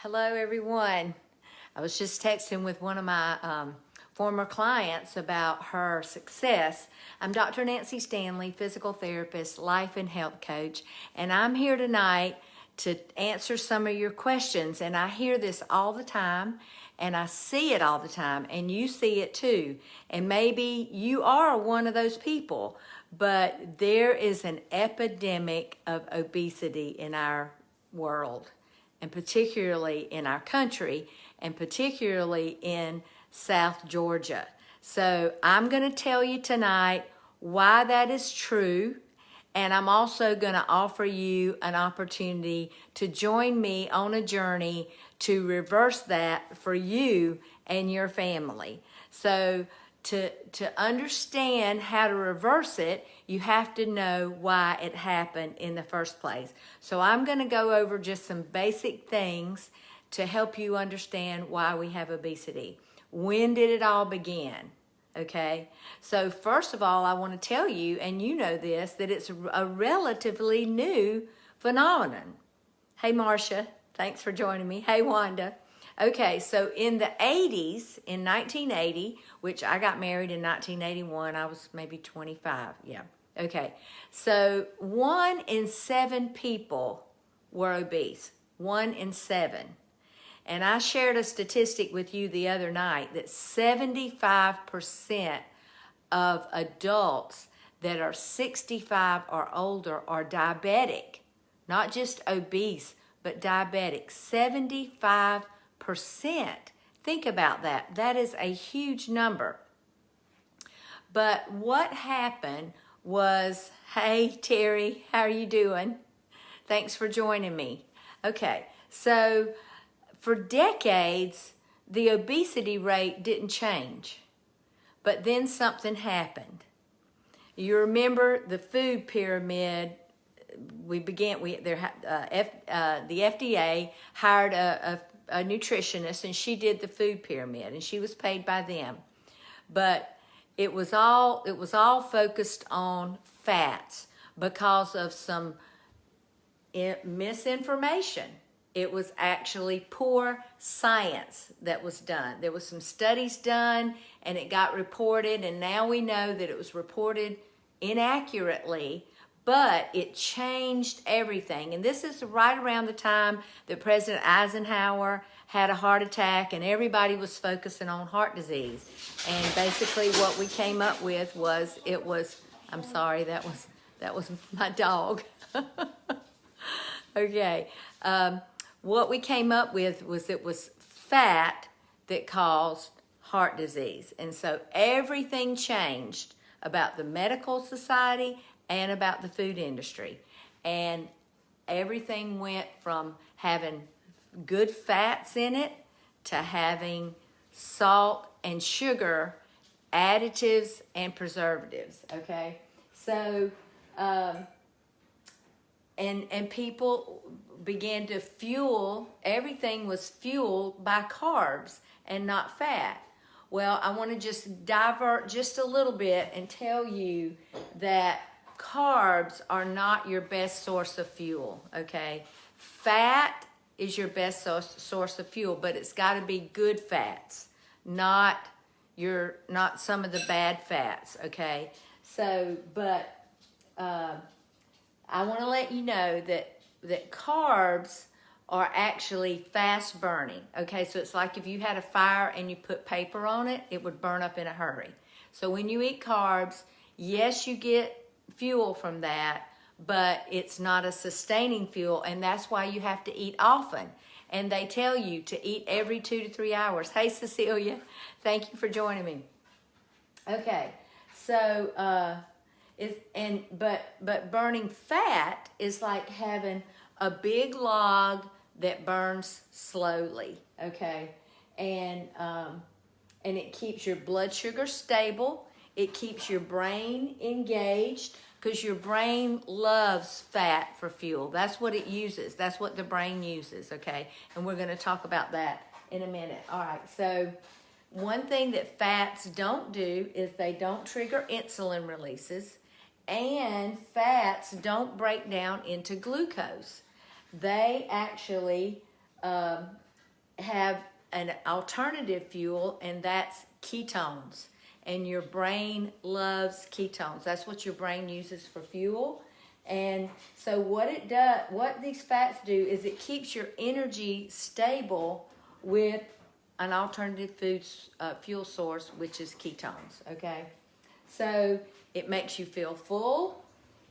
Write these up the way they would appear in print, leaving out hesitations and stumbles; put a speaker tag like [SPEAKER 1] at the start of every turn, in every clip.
[SPEAKER 1] Hello, everyone. I was just texting with one of my former clients about her success. I'm Dr. Nancy Stanley, physical therapist, life and health coach, and I'm here tonight to answer some of your questions. And I hear this all the time, and I see it all the time, and you see it too. And maybe you are one of those people, but there is an epidemic of obesity in our world, and particularly in our country, and particularly in South Georgia. So I'm going to tell you tonight why that is true, and I'm also going to offer you an opportunity to join me on a journey to reverse that for you and your family. So to understand how to reverse it, you have to know why it happened in the first place. So I'm going to go over just some basic things to help you understand why we have obesity. When did it all begin? Okay, so first of all, I want to tell you, and you know this, that it's a relatively new phenomenon. Hey, Marcia, thanks for joining me. Hey, Wanda. Okay, so in the 80s, in 1980, which I got married in 1981, I was maybe 25, yeah. Okay, so 1 in 7 people were obese, 1 in 7. And I shared a statistic with you the other night that 75% of adults that are 65 or older are diabetic, not just obese, but diabetic. 75%. Think about that. That is a huge number. But what happened was, hey, Terry, how are you doing? Thanks for joining me. Okay, so for decades, the obesity rate didn't change, but then something happened. You remember the food pyramid. The FDA hired a nutritionist, and she did the food pyramid, and she was paid by them. But it was all focused on fats because of some misinformation. It was actually poor science that was done. There was some studies done, and it got reported, and now we know that it was reported inaccurately, but it changed everything. And this is right around the time that President Eisenhower had a heart attack, and everybody was focusing on heart disease. And basically what we came up with was, I'm sorry, that was my dog. Okay. What we came up with was it was fat that caused heart disease. And so everything changed about the medical society and about the food industry. And everything went from having good fats in it to having salt and sugar, additives and preservatives, okay? So, and people began to everything was fueled by carbs and not fat. Well, I want to just divert just a little bit and tell you that carbs are not your best source of fuel, okay? Fat is your best source of fuel, but it's got to be good fats, not some of the bad fats, okay? So, but I want to let you know that carbs are actually fast burning, okay? So it's like if you had a fire and you put paper on it, it would burn up in a hurry. So when you eat carbs, yes, you get fuel from that, but it's not a sustaining fuel, and that's why you have to eat often. And they tell you to eat every 2 to 3 hours. Hey, Cecilia, thank you for joining me. Okay, so but burning fat is like having a big log that burns slowly, okay? And it keeps your blood sugar stable. It keeps your brain engaged, because your brain loves fat for fuel. That's what it uses. That's what the brain uses, okay? And we're going to talk about that in a minute. All right, so one thing that fats don't do is they don't trigger insulin releases, and fats don't break down into glucose. They actually have an alternative fuel, and that's ketones. And your brain loves ketones. That's what your brain uses for fuel. And so what these fats do is it keeps your energy stable with an alternative fuel source, which is ketones. Okay, so it makes you feel full.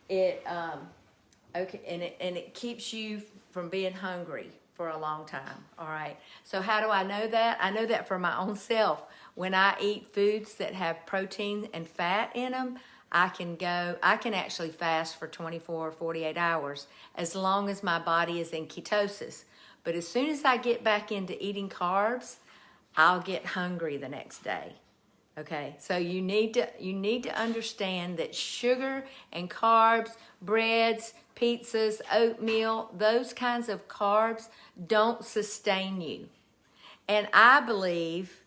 [SPEAKER 1] It and it keeps you from being hungry for a long time. All right. So how do I know that? I know that for my own self. When I eat foods that have protein and fat in them, I can actually fast for 24 or 48 hours as long as my body is in ketosis. But as soon as I get back into eating carbs, I'll get hungry the next day. Okay, so you need to understand that sugar and carbs, breads, pizzas, oatmeal, those kinds of carbs don't sustain you. And I believe,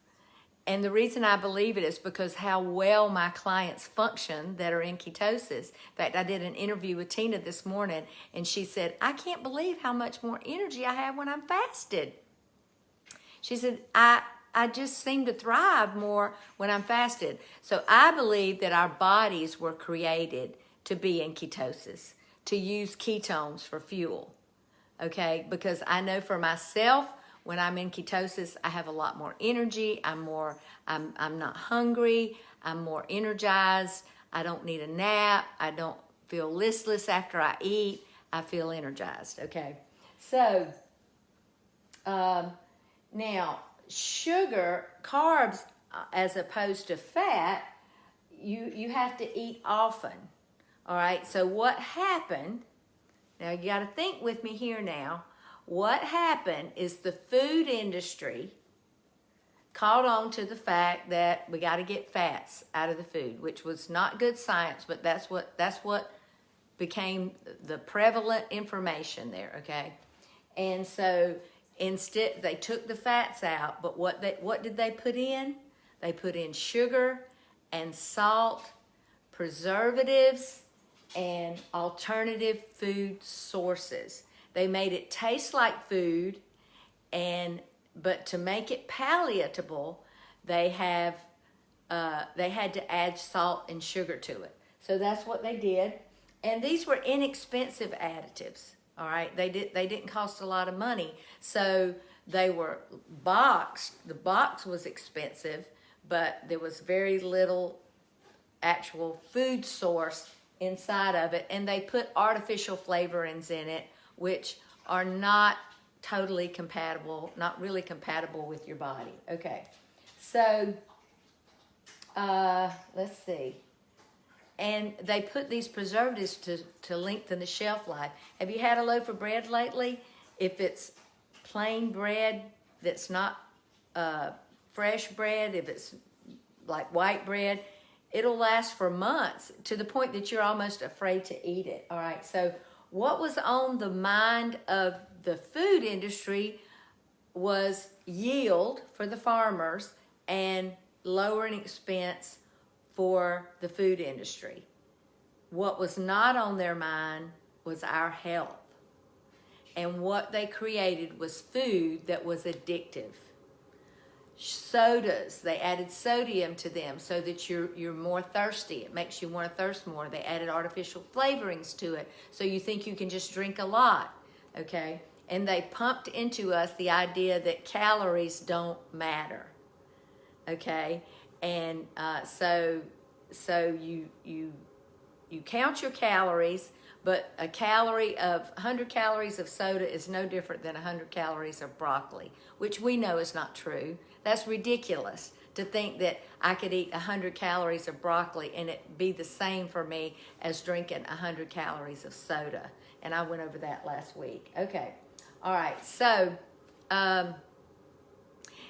[SPEAKER 1] and the reason I believe it is because how well my clients function that are in ketosis. In fact, I did an interview with Tina this morning, and she said, I can't believe how much more energy I have when I'm fasted. She said, I just seem to thrive more when I'm fasted. So I believe that our bodies were created to be in ketosis, to use ketones for fuel, okay? Because I know for myself, when I'm in ketosis, I have a lot more energy. I'm not hungry. I'm more energized. I don't need a nap. I don't feel listless after I eat. I feel energized, okay? So now, sugar, carbs, as opposed to fat, you have to eat often. All right, so what happened, now you got to think with me here now, what happened is the food industry caught on to the fact that we got to get fats out of the food, which was not good science, but that's what became the prevalent information there, okay? And so instead, they took the fats out, but what did they put in? They put in sugar and salt, preservatives, and alternative food sources. They made it taste like food, but to make it palatable, they had to add salt and sugar to it. So that's what they did, and these were inexpensive additives. All right, they didn't cost a lot of money, so they were boxed. The box was expensive, but there was very little actual food source inside of it, and they put artificial flavorings in it, which are not totally compatible, not really compatible with your body. Okay, so let's see. And they put these preservatives to lengthen the shelf life. Have you had a loaf of bread lately? If it's plain bread that's not fresh bread, if it's like white bread, it'll last for months to the point that you're almost afraid to eat it. All right, so what was on the mind of the food industry was yield for the farmers and lowering expense for the food industry. What was not on their mind was our health. And what they created was food that was addictive. Sodas, they added sodium to them so that you're more thirsty. It makes you want to thirst more. They added artificial flavorings to it so you think you can just drink a lot, okay? And they pumped into us the idea that calories don't matter, okay? And so you count your calories, but a calorie of 100 calories of soda is no different than 100 calories of broccoli, which we know is not true. That's ridiculous to think that I could eat 100 calories of broccoli and it be the same for me as drinking 100 calories of soda. And I went over that last week. Okay, all right, so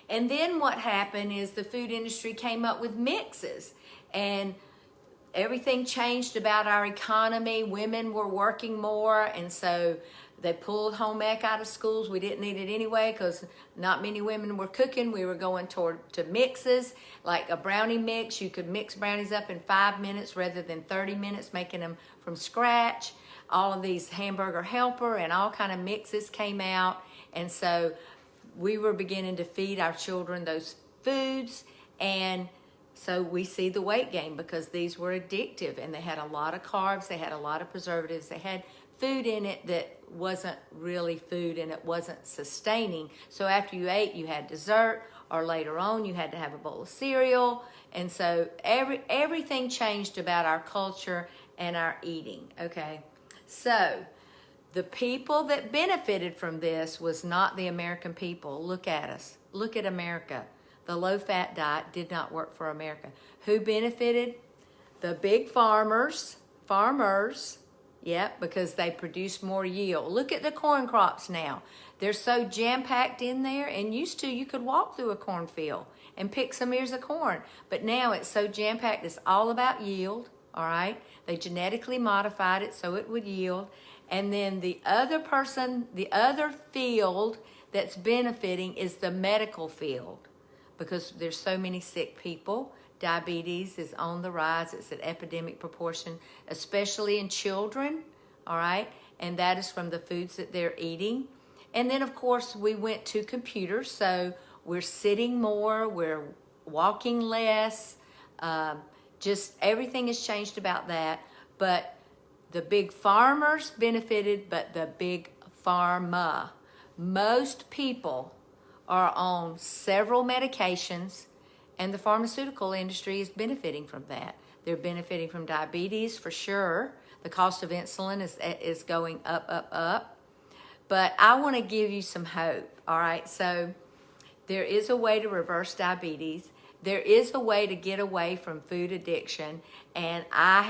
[SPEAKER 1] and then what happened is the food industry came up with mixes, and everything changed about our economy. Women were working more, and so they pulled home ec out of schools. We didn't need it anyway because not many women were cooking. We were going to mixes, like a brownie mix. You could mix brownies up in 5 minutes rather than 30 minutes, making them from scratch. All of these hamburger helper and all kind of mixes came out, and so we were beginning to feed our children those foods, and so we see the weight gain because these were addictive and they had a lot of carbs, they had a lot of preservatives, they had food in it that wasn't really food and it wasn't sustaining. So after you ate, you had dessert, or later on you had to have a bowl of cereal. And so everything changed about our culture and our eating, okay? So the people that benefited from this was not the American people. Look at us. Look at America. The low-fat diet did not work for America. Who benefited? The big farmers, yep, because they produced more yield. Look at the corn crops now. They're so jam-packed in there, and used to you could walk through a cornfield and pick some ears of corn. But now it's so jam-packed, it's all about yield, all right? They genetically modified it so it would yield. And then the other field that's benefiting is the medical field, because there's so many sick people. Diabetes is on the rise. It's an epidemic proportion, especially in children, all right? And that is from the foods that they're eating. And then, of course, we went to computers, so we're sitting more, we're walking less. Just everything has changed about that. But the big farmers benefited, but the big pharma. Most people are on several medications, and the pharmaceutical industry is benefiting from that. They're benefiting from diabetes for sure. The cost of insulin is going up. But I want to give you some hope, all right? So there is a way to reverse diabetes. There is a way to get away from food addiction, and I